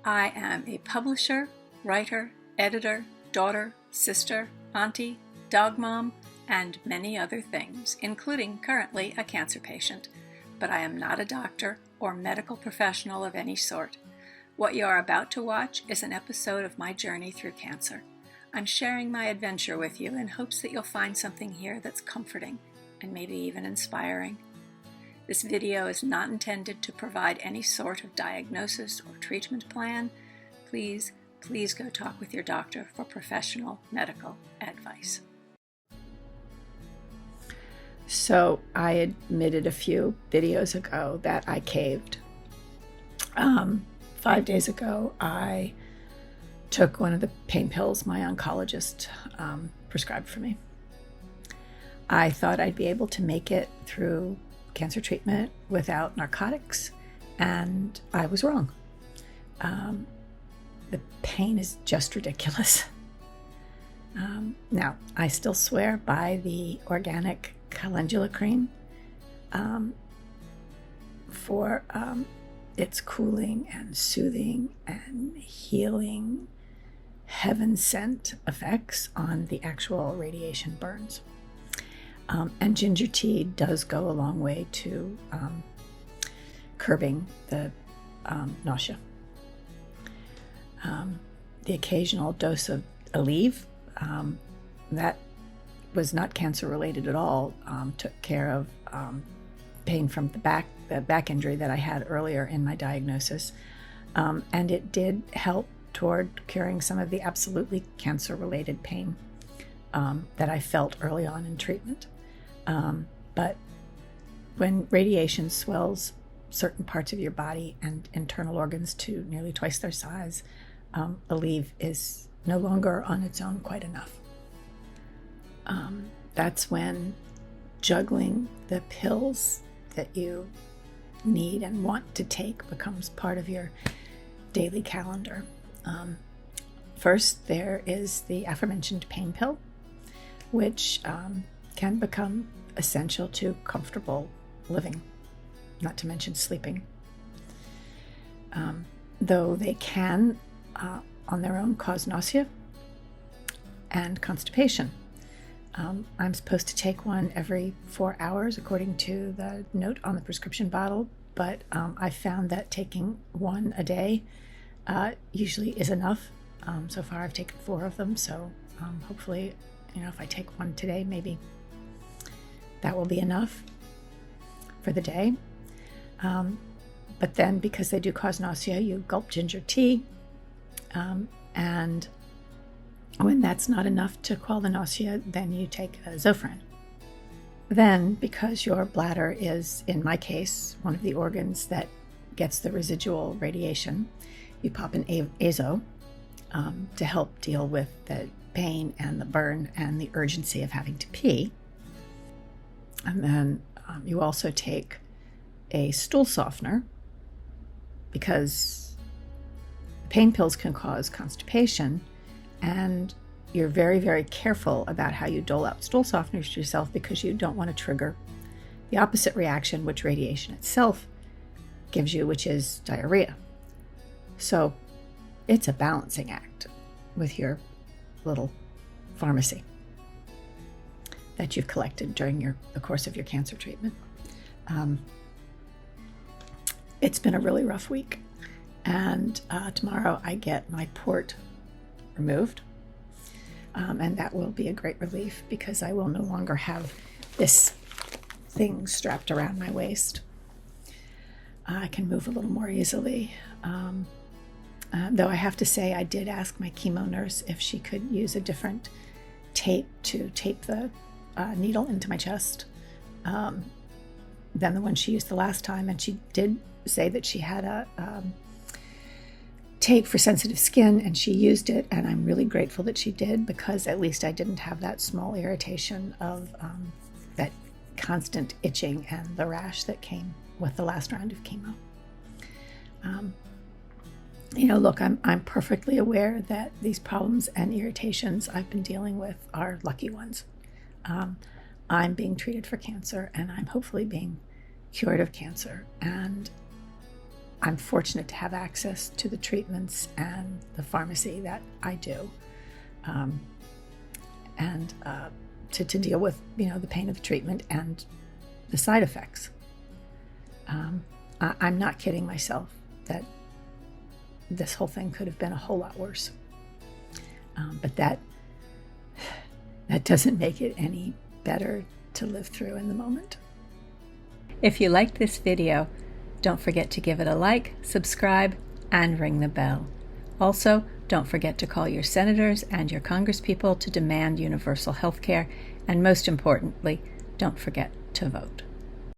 I am a publisher, writer, editor, daughter, sister, auntie, dog mom, and many other things, including currently a cancer patient. But I am not a doctor or medical professional of any sort. What you are about to watch is an episode of my journey through cancer. I'm sharing my adventure with you in hopes that you'll find something here that's comforting and maybe even inspiring. This video is not intended to provide any sort of diagnosis or treatment plan. Please go talk with your doctor for professional medical advice. So I admitted a few videos ago that I caved. 5 days ago, I took one of the pain pills my oncologist prescribed for me. I thought I'd be able to make it through cancer treatment without narcotics, and I was wrong. The pain is just ridiculous. Now, I still swear by the organic calendula cream for its cooling and soothing and healing heaven-sent effects on the actual radiation burns. And ginger tea does go a long way to curbing the nausea. The occasional dose of Aleve, that was not cancer related at all, took care of pain from the back injury that I had earlier in my diagnosis. And it did help toward curing some of the absolutely cancer related pain that I felt early on in treatment. But when radiation swells certain parts of your body and internal organs to nearly twice their size, Aleve is no longer on its own quite enough. That's when juggling the pills that you need and want to take becomes part of your daily calendar. First, there is the aforementioned pain pill, which can become essential to comfortable living, not to mention sleeping. Though they can, on their own, cause nausea and constipation. I'm supposed to take one every 4 hours, according to the note on the prescription bottle, but I found that taking one a day usually is enough. So far I've taken 4 of them, so hopefully, if I take one today, maybe that will be enough for the day. But then, because they do cause nausea, you gulp ginger tea, and when that's not enough to quell the nausea, then you take a Zofran. Then, because your bladder is, in my case, one of the organs that gets the residual radiation, you pop an Azo to help deal with the pain and the burn and the urgency of having to pee. And then you also take a stool softener, because pain pills can cause constipation, and you're very, very careful about how you dole out stool softeners to yourself, because you don't want to trigger the opposite reaction, which radiation itself gives you, which is diarrhea. So it's a balancing act with your little pharmacy that you've collected during the course of your cancer treatment. It's been a really rough week, and tomorrow I get my port removed, and that will be a great relief, because I will no longer have this thing strapped around my waist. I can move a little more easily, though I have to say I did ask my chemo nurse if she could use a different tape to tape the needle into my chest than the one she used the last time, and she did say that she had a tape for sensitive skin, and she used it, and I'm really grateful that she did, because at least I didn't have that small irritation of that constant itching and the rash that came with the last round of chemo. Look, I'm perfectly aware that these problems and irritations I've been dealing with are lucky ones. I'm being treated for cancer, and I'm hopefully being cured of cancer, and I'm fortunate to have access to the treatments and the pharmacy that I do, and to deal with, the pain of the treatment and the side effects. I'm not kidding myself that this whole thing could have been a whole lot worse. But that doesn't make it any better to live through in the moment. If you liked this video, don't forget to give it a like, subscribe, and ring the bell. Also, don't forget to call your senators and your congresspeople to demand universal health care, and most importantly, don't forget to vote.